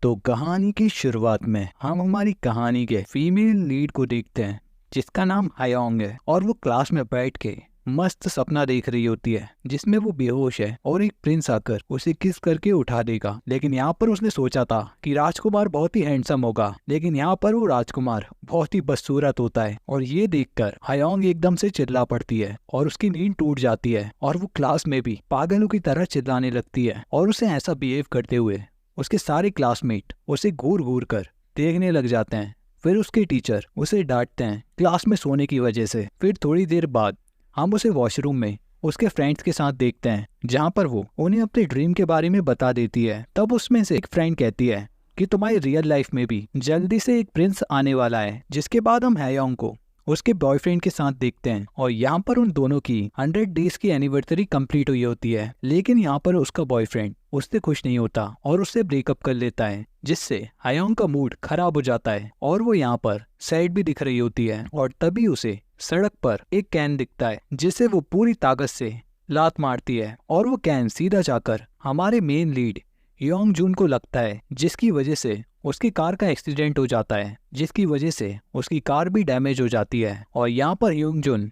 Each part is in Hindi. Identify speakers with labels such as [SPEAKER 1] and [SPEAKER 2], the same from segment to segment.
[SPEAKER 1] तो कहानी की शुरुआत में हम हमारी कहानी के फीमेल लीड को देखते हैं जिसका नाम हायोंग है और वो क्लास में बैठ के मस्त सपना देख रही होती है जिसमें वो बेहोश है और एक प्रिंस आकर उसे किस करके उठा देगा। लेकिन यहाँ पर उसने सोचा था कि राजकुमार बहुत ही हैंडसम होगा, लेकिन यहाँ पर वो राजकुमार बहुत ही बदसूरत होता है और ये देखकर हायोंग एकदम से चिल्ला पड़ती है और उसकी नींद टूट जाती है और वो क्लास में भी पागलों की तरह चिल्लाने लगती है और उसे ऐसा बिहेव करते हुए उसके सारे क्लासमेट उसे घूर घूर कर देखने लग जाते हैं। फिर उसके टीचर उसे डांटते हैं क्लास में सोने की वजह से। फिर थोड़ी देर बाद हम उसे वॉशरूम में उसके फ्रेंड्स के साथ देखते हैं जहाँ पर वो उन्हें अपने ड्रीम के बारे में बता देती है। तब उसमें से एक फ्रेंड कहती है कि तुम्हारी रियल लाइफ में भी जल्दी से एक प्रिंस आने वाला है। जिसके बाद हम हायोंग को उसके बॉयफ्रेंड के साथ देखते हैं और यहाँ पर उन दोनों की 100 डेज की एनिवर्सरी कंप्लीट हुई होती है। लेकिन यहाँ पर उसका बॉयफ्रेंड उससे खुश नहीं होता और उससे ब्रेकअप कर लेता है, जिससे हायोंग का मूड खराब हो जाता है और वो यहाँ पर सैड भी दिख रही होती है। और तभी उसे सड़क पर एक कैन दिखता है जिसे वो पूरी ताकत से लात मारती है और वो कैन सीधा जाकर हमारे मेन लीड योंग जून को लगता है, जिसकी वजह से उसकी कार का एक्सीडेंट हो जाता है, जिसकी वजह से उसकी कार भी डैमेज हो जाती है। और यहाँ पर योंग जून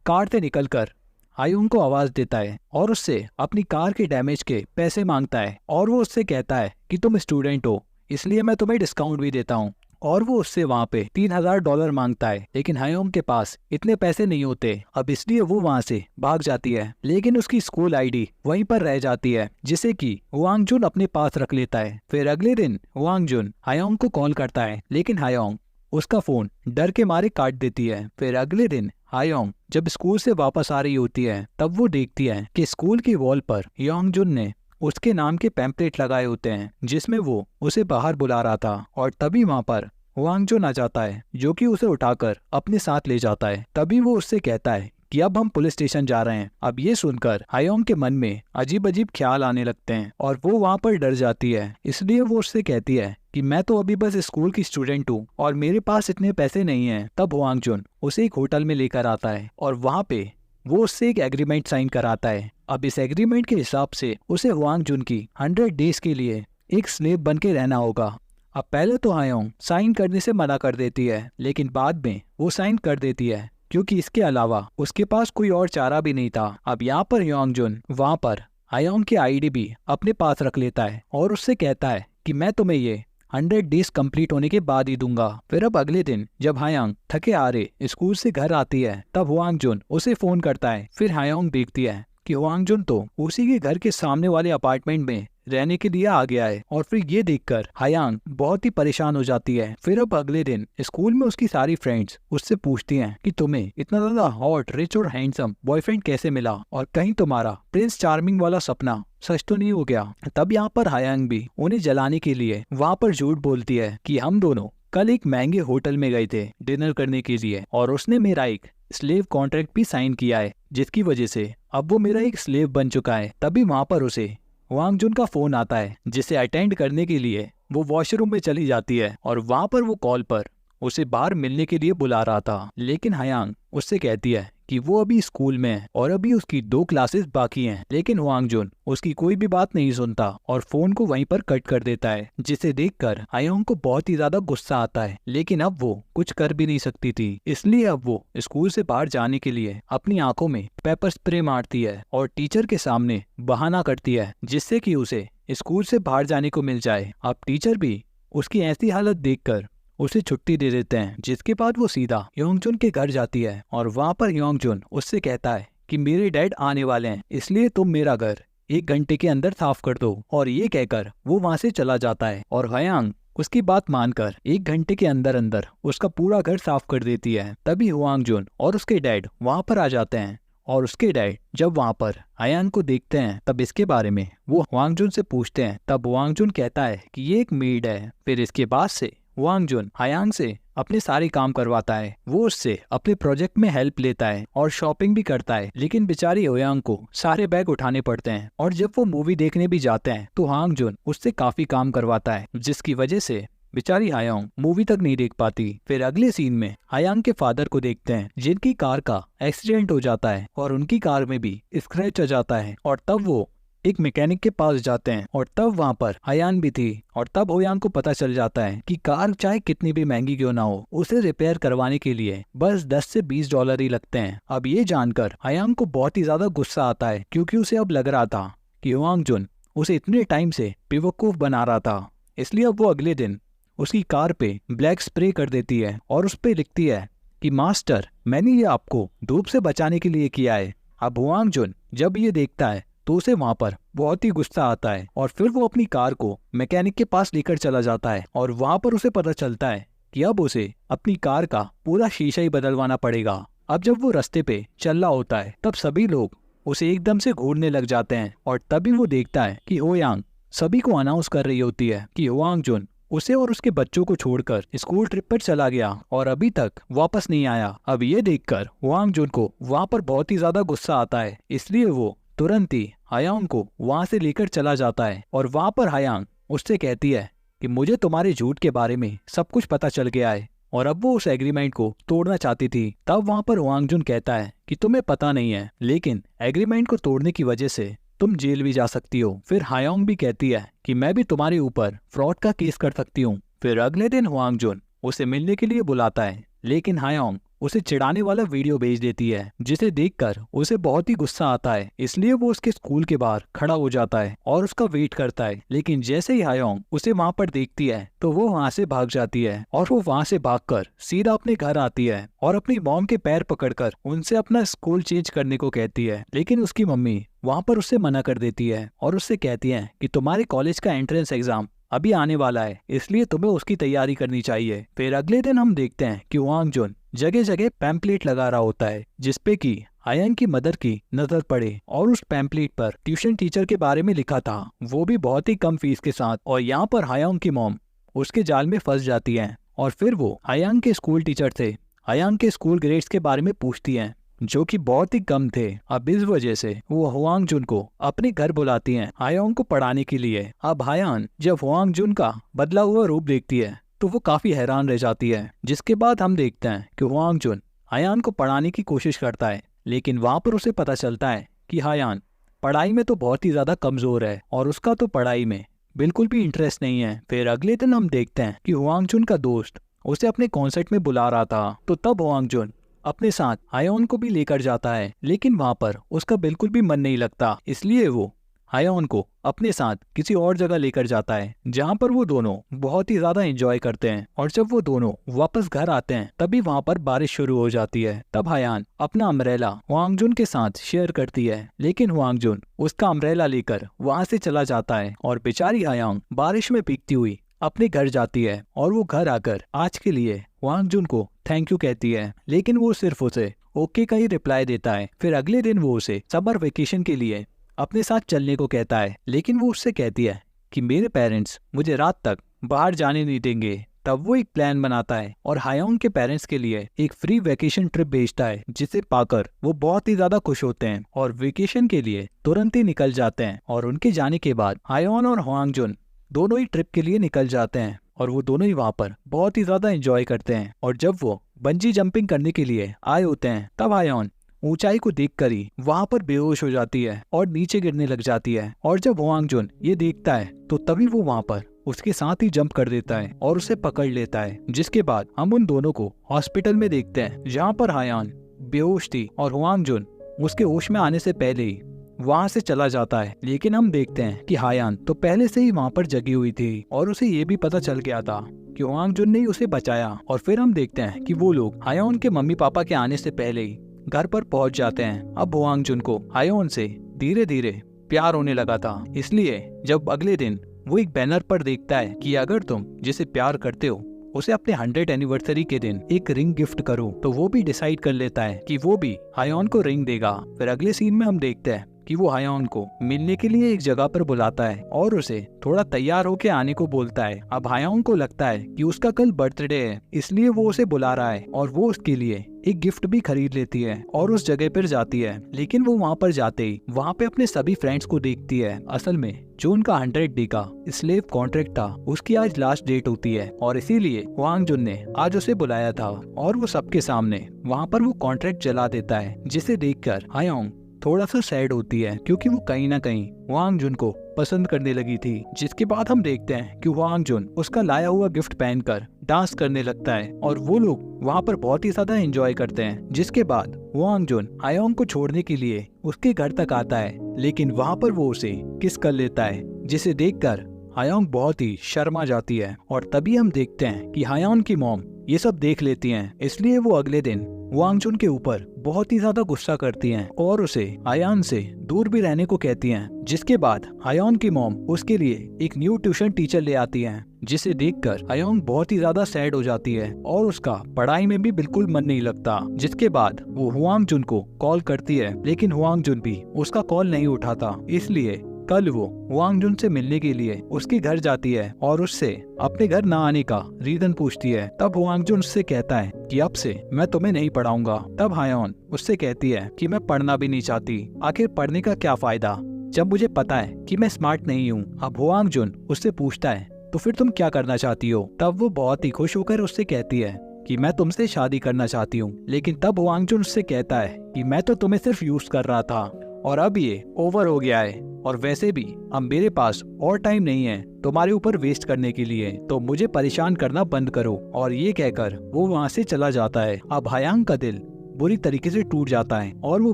[SPEAKER 1] कार से निकलकर हायोंग को आवाज देता है और उससे अपनी कार के डैमेज के पैसे मांगता है और वो उससे कहता है कि तुम स्टूडेंट हो इसलिए मैं तुम्हें डिस्काउंट भी देता हूँ। और वो उससे वहाँ पे $3000 मांगता है, लेकिन हायोंग के पास इतने पैसे नहीं होते। अब इसलिए वो वहाँ से भाग जाती है, लेकिन उसकी स्कूल आईडी वहीं पर रह जाती है जिसे कि वांग जुन अपने पास रख लेता है। फिर अगले दिन वांग जुन हायोंग को कॉल करता है, लेकिन हायोंग उसका फोन डर के मारे काट देती है। फिर अगले दिन हायोंग जब स्कूल से वापस आ रही होती है तब वो देखती है कि स्कूल की वॉल पर योंग जुन ने उसके नाम के पैम्पलेट लगाए होते हैं जिसमें वो उसे बाहर बुला रहा था। और तभी वहाँ पर वांग जुन आ जाता है जो कि उसे उठाकर अपने साथ ले जाता है। तभी वो उससे कहता है कि अब हम पुलिस स्टेशन जा रहे हैं। अब ये सुनकर हायोंग के मन में अजीब अजीब ख्याल आने लगते हैं और वो वहाँ पर डर जाती है। इसलिए वो उससे कहती है कि मैं तो अभी बस स्कूल की स्टूडेंट हूँ और मेरे पास इतने पैसे नहीं हैं। तब वांग जुन उसे एक होटल में लेकर आता है और वहाँ पे वो उससे एक एग्रीमेंट साइन कराता है। अब इस एग्रीमेंट के हिसाब से उसे वांग जुन की 100 डेज के लिए एक स्लेव बन के रहना होगा। अब पहले तो हायोंग साइन करने से मना कर देती है, लेकिन बाद में वो साइन कर देती है क्योंकि इसके अलावा उसके पास कोई और चारा भी नहीं था। अब यहाँ पर योंग जुन वहाँ पर हायोंग की आईडी भी अपने पास रख लेता है और उससे कहता है कि मैं तुम्हें ये 100 डेज कंप्लीट होने के बाद ही दूंगा। फिर अब अगले दिन जब हायोंग थके हारे स्कूल से घर आती है तब वांग जुन उसे फोन करता है। फिर हायोंग देखती है कि वांग जुन तो उसी के घर के सामने वाले अपार्टमेंट में रहने के लिए आ गया है और फिर ये देखकर हायोंग बहुत ही परेशान हो जाती है। फिर अब अगले दिन स्कूल में उसकी सारी फ्रेंड्स उससे पूछती हैं कि तुम्हें इतना ज्यादा हॉट, रिच और हैंडसम बॉयफ्रेंड कैसे मिला और कहीं तुम्हारा प्रिंस चार्मिंग वाला सपना सच तो नहीं हो गया। तब यहाँ पर हायोंग भी उन्हें जलाने के लिए वहाँ पर झूठ बोलती है कि हम दोनों कल एक महंगे होटल में गए थे डिनर करने के लिए और उसने मेरा एक स्लेव कॉन्ट्रैक्ट भी साइन किया है, जिसकी वजह से अब वो मेरा एक स्लेव बन चुका है। तभी वहाँ पर उसे वांग जुन का फोन आता है जिसे अटेंड करने के लिए वो वॉशरूम में चली जाती है और वहाँ पर वो कॉल पर उसे बाहर मिलने के लिए बुला रहा था। लेकिन हायोंग उससे कहती है कि वो अभी स्कूल में है और अभी उसकी 2 क्लासेस बाकी हैं। लेकिन वांग जुन उसकी कोई भी बात नहीं सुनता और फोन को वहीं पर कट कर देता है, जिसे देखकर हायोंग को बहुत ही ज्यादा गुस्सा आता है। लेकिन अब वो कुछ कर भी नहीं सकती थी, इसलिए अब वो स्कूल से बाहर जाने के लिए अपनी आंखों में पेपर स्प्रे मारती है और टीचर के सामने बहाना करती है जिससे कि उसे स्कूल से बाहर जाने को मिल जाए। अब टीचर भी उसकी ऐसी हालत देखकर उसे छुट्टी दे देते हैं, जिसके बाद वो सीधा योंग जुन के घर जाती है और वहाँ पर योंग जुन उससे कहता है कि मेरे डैड आने वाले हैं इसलिए तुम मेरा घर 1 घंटे के अंदर साफ कर दो। और ये कहकर वो वहाँ से चला जाता है और हायोंग उसकी बात मानकर 1 घंटे के अंदर अंदर उसका पूरा घर साफ कर देती है। तभी वांग जुन और उसके डैड वहाँ पर आ जाते हैं और उसके डैड जब वहाँ पर हायोंग को देखते हैं तब इसके बारे में वो वांग जुन से पूछते हैं। तब वांग जुन कहता है कि ये एक मेड है। फिर इसके बाद से वांग जुन हायोंग से अपने सारे काम करवाता है, वो उससे अपने प्रोजेक्ट में हेल्प लेता है और शॉपिंग भी करता है। लेकिन बेचारी हायोंग को सारे बैग उठाने पड़ते हैं और जब वो मूवी देखने भी जाते हैं तो वांग जुन उससे काफी काम करवाता है, जिसकी वजह से बेचारी हायोंग मूवी तक नहीं देख पाती। फिर अगले सीन में हायोंग के फादर को देखते हैं जिनकी कार का एक्सीडेंट हो जाता है और उनकी कार में भी स्क्रैच आ जाता है और तब वो एक मैकेनिक के पास जाते हैं और तब वहाँ पर हायान भी थी। और तब होयांग को पता चल जाता है कि कार चाहे कितनी भी महंगी क्यों ना हो, उसे रिपेयर करवाने के लिए बस 10 से 20 डॉलर ही लगते हैं। अब ये जानकर हायांग को बहुत ही ज्यादा गुस्सा आता है, क्योंकि उसे अब लग रहा था कि होयांग जुन उसे इतने टाइम से बेवकूफ बना रहा था। इसलिए अब वो अगले दिन उसकी कार पे ब्लैक स्प्रे कर देती है और उस पे लिखती है कि मास्टर, मैंने ये आपको धूप से बचाने के लिए किया है। अब होयांग जुन जब ये देखता है तो उसे वहाँ पर बहुत ही गुस्सा आता है और फिर वो अपनी कार को मैकेनिक के पास लेकर चला जाता है। और वहाँ पर उसे पता चलता है कि अब उसे अपनी कार का पूरा शीशा ही बदलवाना पड़ेगा। अब जब वो रास्ते पे चल रहा होता है तब सभी लोग उसे एकदम से घूरने लग जाते हैं और तभी वो देखता है कि होयांग सभी को अनाउंस कर रही होती है कि होयांग जुन उसे और उसके बच्चों को छोड़कर स्कूल ट्रिप पर चला गया और अभी तक वापस नहीं आया। अब ये देखकर होयांग जुन को वहाँ पर बहुत ही ज्यादा गुस्सा आता है, इसलिए वो तुरंत ही हायांग को वहाँ से लेकर चला जाता है। और वहाँ पर हायांग उससे कहती है कि मुझे तुम्हारे झूठ के बारे में सब कुछ पता चल गया है, और अब वो उस एग्रीमेंट को तोड़ना चाहती थी। तब वहाँ पर होयांग जुन कहता है कि तुम्हें पता नहीं है, लेकिन एग्रीमेंट को तोड़ने की वजह से तुम जेल भी जा सकती हो। फिर हायांग भी कहती है कि मैं भी तुम्हारे ऊपर फ्रॉड का केस कर सकती हूँ। फिर अगले दिन होयांग जुन उसे मिलने के लिए बुलाता है, लेकिन हायांग उसे चिढ़ाने वाला वीडियो भेज देती है, जिसे देखकर उसे बहुत ही गुस्सा आता है। इसलिए वो उसके स्कूल के बाहर खड़ा हो जाता है और उसका वेट करता है। लेकिन जैसे ही हायांग उसे वहाँ पर देखती है तो वो वहाँ से भाग जाती है और वो वहाँ से भागकर सीधा अपने घर आती है और अपनी मॉम के पैर पकड़कर उनसे अपना स्कूल चेंज करने को कहती है। लेकिन उसकी मम्मी वहाँ पर उससे मना कर देती है और उससे कहती है कि तुम्हारे कॉलेज का एंट्रेंस एग्जाम अभी आने वाला है, इसलिए तुम्हें उसकी तैयारी करनी चाहिए। फिर अगले दिन हम देखते हैं कि होयांग जुन जगह जगह पैम्पलेट लगा रहा होता है, जिसपे कि हायांग की मदर की नजर पड़े और उस पैम्पलेट पर ट्यूशन टीचर के बारे में लिखा था, वो भी बहुत ही कम फीस के साथ। और यहाँ पर हायांग की मॉम उसके जाल में फंस जाती है और फिर वो हायांग के स्कूल टीचर से हायांग के स्कूल ग्रेड्स के बारे में पूछती है, जो कि बहुत ही कम थे। अब इस वजह से वो होयांग जुन को अपने घर बुलाती हैं हायांग को पढ़ाने के लिए। अब हायांग जब होयांग जुन का बदला हुआ रूप देखती है तो वो काफी हैरान रह जाती है। जिसके बाद हम देखते हैं कि होयांग जुन हायांग को पढ़ाने की कोशिश करता है, लेकिन वहाँ पर उसे पता चलता है कि हायांग पढ़ाई में तो बहुत ही ज्यादा कमजोर है और उसका तो पढ़ाई में बिल्कुल भी इंटरेस्ट नहीं है। फिर अगले दिन हम देखते हैं कि होयांग जुन का दोस्त उसे अपने कॉन्सर्ट में बुला रहा था, तो तब होयांग जुन अपने साथ हायांग को भी लेकर जाता है, लेकिन वहाँ पर उसका बिल्कुल भी मन नहीं लगता। इसलिए वो हायांग को अपने साथ किसी और जगह लेकर जाता है, जहाँ पर वो दोनों बहुत ही ज्यादा एंजॉय करते हैं। और जब वो दोनों वापस घर आते हैं तभी वहाँ पर बारिश शुरू हो जाती है। तब हायांग अपना अम्ब्रेला होयांग जुन के साथ शेयर करती है, लेकिन होयांग जुन उसका अम्ब्रेला लेकर वहाँ से चला जाता है और बेचारी हायांग बारिश में भीगती हुई अपने घर जाती है। और वो घर आकर आज के लिए होयांग जुन को थैंक यू कहती है, लेकिन वो सिर्फ उसे ओके का ही रिप्लाई देता है। फिर अगले दिन वो उसे समर वेकेशन के लिए अपने साथ चलने को कहता है, लेकिन वो उससे कहती है कि मेरे पेरेंट्स मुझे रात तक बाहर जाने नहीं देंगे। तब वो एक प्लान बनाता है और हायांग के पेरेंट्स के लिए एक फ्री वेकेशन ट्रिप भेजता है, जिसे पाकर वो बहुत ही ज्यादा खुश होते हैं और वेकेशन के लिए तुरंत ही निकल जाते हैं। और उनके जाने के बाद हायांग और होयांग जुन दोनों ही ट्रिप के लिए निकल जाते हैं और वो दोनों ही वहाँ पर बहुत ही ज्यादा एंजॉय करते हैं। और जब वो बंजी जंपिंग करने के लिए आए होते हैं तब हायांग ऊंचाई को देखकर ही वहाँ पर बेहोश हो जाती है और नीचे गिरने लग जाती है। और जब होयांग जुन ये देखता है तो तभी वो वहाँ पर उसके साथ ही जंप कर देता है और उसे पकड़ लेता है। जिसके बाद हम उन दोनों को हॉस्पिटल में देखते हैं, जहाँ पर हायांग बेहोश थी और होयांग जुन उसके होश में आने से पहले ही वहाँ से चला जाता है। लेकिन हम देखते हैं कि हायांग तो पहले से ही वहाँ पर जगी हुई थी और उसे ये भी पता चल गया था कि होयांग जुन ने उसे बचाया। और फिर हम देखते हैं कि वो लोग हायांग के मम्मी पापा के आने से पहले ही घर पर पहुंच जाते हैं। अब होयांग जुन को हायांग से धीरे धीरे प्यार होने लगा था, इसलिए जब अगले दिन वो एक बैनर पर देखता है कि अगर तुम जिसे प्यार करते हो उसे अपने 100th एनिवर्सरी के दिन एक रिंग गिफ्ट करो, तो वो भी डिसाइड कर लेता है कि वो भी हायांग को रिंग देगा। फिर अगले सीन में हम देखते हैं कि वो हायांग को मिलने के लिए एक जगह पर बुलाता है और उसे थोड़ा तैयार होके आने को बोलता है। अब हायांग को लगता है कि उसका कल बर्थडे है, इसलिए वो उसे बुला रहा है और वो उसके लिए एक गिफ्ट भी खरीद लेती है और उस जगह पर जाती है। लेकिन वो वहाँ पर जाते ही वहाँ पे अपने सभी फ्रेंड्स को देखती है। असल में जो उनका 100 डे का स्लेव कॉन्ट्रैक्ट था उसकी आज लास्ट डेट होती है और इसीलिए होयांग जुन ने आज उसे बुलाया था और वो सबके सामने वहाँ पर वो कॉन्ट्रैक्ट जला देता है, जिसे देखकर हायांग थोड़ा सा सैड होती है क्योंकि वो कहीं ना कहीं वांग जुन को पसंद करने लगी थी। जिसके बाद हम देखते हैं कि वांग जुन उसका लाया हुआ गिफ्ट पहनकर डांस करने लगता है और वो लोग वहाँ पर बहुत ही ज्यादा एंजॉय करते हैं। जिसके बाद वांग जुन हायोंग को छोड़ने के लिए उसके घर तक आता है, लेकिन वहाँ पर वो उसे किस कर लेता है, जिसे देखकर हायोंग बहुत ही शर्मा जाती है। और तभी हम देखते हैं कि हायोंग की मॉम ये सब देख लेती हैं, इसलिए वो अगले दिन वांग जुन के ऊपर बहुत ही ज्यादा गुस्सा करती हैं और उसे हायान से दूर भी रहने को कहती हैं। जिसके बाद हायोंग की मॉम उसके लिए एक न्यू ट्यूशन टीचर ले आती हैं, जिसे देखकर हायोंग बहुत ही ज्यादा सैड हो जाती है और उसका पढ़ाई में भी बिल्कुल मन नहीं लगता। जिसके बाद वो हुआंग जुन को कॉल करती है, लेकिन हुआंग जुन भी उसका कॉल नहीं उठाता। इसलिए कल वो वांग जुन से मिलने के लिए उसके घर जाती है और उससे अपने घर ना आने का रीजन पूछती है। तब वांग जुन उससे कहता है कि अब से मैं तुम्हें नहीं पढ़ाऊंगा। तब हायोन उससे कहती है कि मैं पढ़ना भी नहीं चाहती, आखिर पढ़ने का क्या फायदा जब मुझे पता है कि मैं स्मार्ट नहीं हूँ। अब वांग जुन उससे पूछता है तो फिर तुम क्या करना चाहती हो। तब वो बहुत ही खुश होकर उससे कहती है कि मैं तुमसे शादी करना चाहती हूँ। लेकिन तब वांग जुन उससे कहता है कि मैं तो तुम्हें सिर्फ यूज कर रहा था और अब ये ओवर हो गया है, और वैसे भी अब मेरे पास और टाइम नहीं है तुम्हारे ऊपर वेस्ट करने के लिए, तो मुझे परेशान करना बंद करो। और ये कहकर वो वहाँ से चला जाता है। अब हायांग का दिल बुरी तरीके से टूट जाता है और वो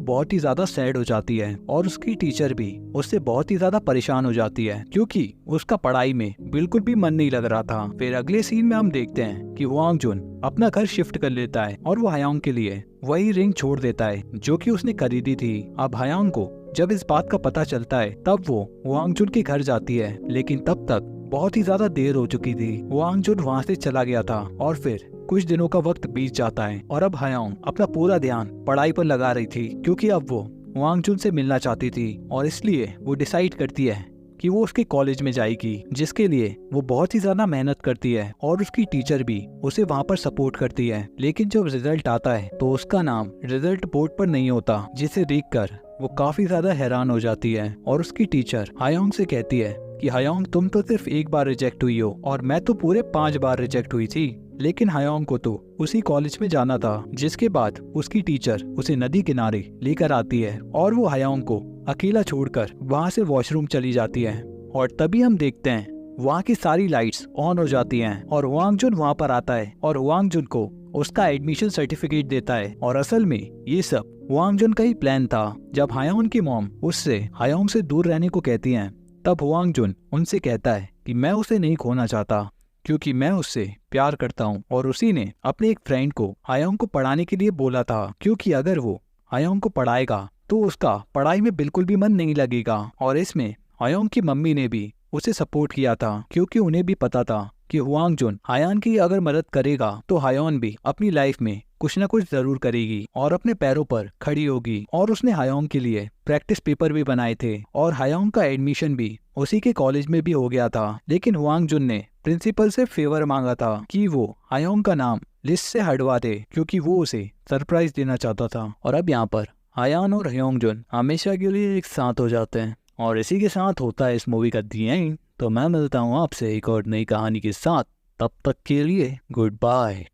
[SPEAKER 1] बहुत ही ज्यादा सैड हो जाती है और उसकी टीचर भी उससे बहुत ही ज्यादा परेशान हो जाती है क्योंकि उसका पढ़ाई में बिल्कुल भी मन नहीं लग रहा था। फिर अगले सीन में हम देखते हैं कि वांग जुन अपना घर शिफ्ट कर लेता है और वो हायांग के लिए वही रिंग छोड़ देता है जो कि उसने खरीदी थी। अब हायांग को जब इस बात का पता चलता है तब वो वांग जुन के घर जाती है, लेकिन तब तक बहुत ही ज्यादा देर हो चुकी थी। वांग जुन वहाँ से चला गया था और फिर कुछ दिनों का वक्त बीत जाता है और अब हायांग अपना पूरा ध्यान पढ़ाई पर लगा रही थी क्योंकि अब वो वांग जुन से मिलना चाहती थी और इसलिए वो डिसाइड करती है कि वो उसके कॉलेज में जाएगी, जिसके लिए वो बहुत ही ज्यादा मेहनत करती है और उसकी टीचर भी उसे वहाँ पर सपोर्ट करती है। लेकिन जब रिजल्ट आता है तो उसका नाम रिजल्ट बोर्ड पर नहीं होता, जिसे देखकर वो काफी ज्यादा हैरान हो जाती है और उसकी टीचर हायोंग से कहती है कि हायोंग तुम तो सिर्फ एक बार रिजेक्ट हुई हो और मैं तो पूरे 5 बार रिजेक्ट हुई थी। लेकिन हायोंग को तो उसी कॉलेज में जाना था। जिसके बाद उसकी टीचर उसे नदी किनारे लेकर आती है और वो हायोंग को अकेला छोड़कर वहाँ से वॉशरूम चली जाती है। और तभी हम देखते हैं वहाँ की सारी लाइट्स ऑन हो जाती हैं और वांग जुन वहाँ पर आता है और वांग जुन को उसका एडमिशन सर्टिफिकेट देता है। और असल में ये सब वांग जुन का ही प्लान था। जब हायोंग की मॉम उससे हायोंग से दूर रहने को कहती हैं तब वांग जुन उनसे कहता है कि मैं उसे नहीं खोना चाहता क्योंकि मैं उससे प्यार करता हूँ। और उसी ने अपने एक फ्रेंड को हायोंग को पढ़ाने के लिए बोला था क्योंकि अगर वो हायोंग को पढ़ाएगा तो उसका पढ़ाई में बिल्कुल भी मन नहीं लगेगा। और इसमें हायोंग की मम्मी ने भी उसे सपोर्ट किया था क्योंकि उन्हें भी पता था कि वांग जुन हायान की अगर मदद करेगा तो हायोन भी अपनी लाइफ में कुछ न कुछ जरूर करेगी और अपने पैरों पर खड़ी होगी। और उसने हायोंग के लिए प्रैक्टिस पेपर भी बनाए थे और हायोंग का एडमिशन भी उसी के कॉलेज में भी हो गया था। लेकिन वांग जुन ने प्रिंसिपल से फेवर मांगा था कि वो हायोंग का नाम लिस्ट से हटवा दे क्योंकि वो उसे सरप्राइज देना चाहता था। और अब यहाँ पर हायान और हायोंग जुन हमेशा के लिए एक साथ हो जाते हैं और इसी के साथ होता है इस मूवी का दी एंड। तो मैं मिलता हूँ आपसे एक और नई कहानी के साथ, तब तक के लिए गुड बाय।